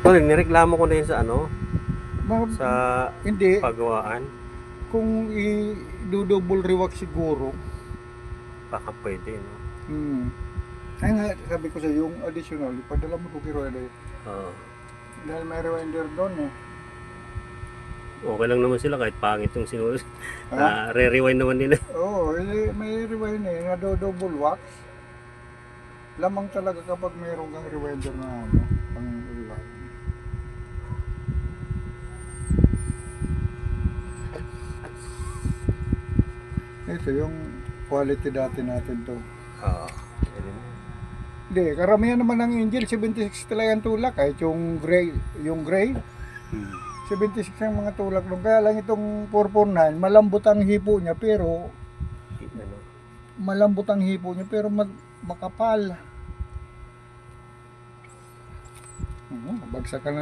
Actually, nireklamo ko na yun sa ano, Ma- sa Hindi, pagawaan. kung i-double rework siguro. Baka pwede, no? Kaya nga, sabi ko sa yung additional, ipadala mo ko kay Roy Oo. dahil may rewinder doon eh. Okay lang naman sila kahit pangit yung sinunod. Ha? Re-rewind naman nila. Oo, may rewind eh, na double wax. Lamang talaga kapag mayroon kang rewinder na ano, pang rewind. Ito yung quality dati natin to. Oo. Pwede na. Hindi, karamihan naman ng Angel, 76 talaga ang tulak. Kahit yung gray, 76 ang mga tulak doon. Kaya lang itong 449, malambot ang hipo niya pero Ano? makapal. Bagsak ka na.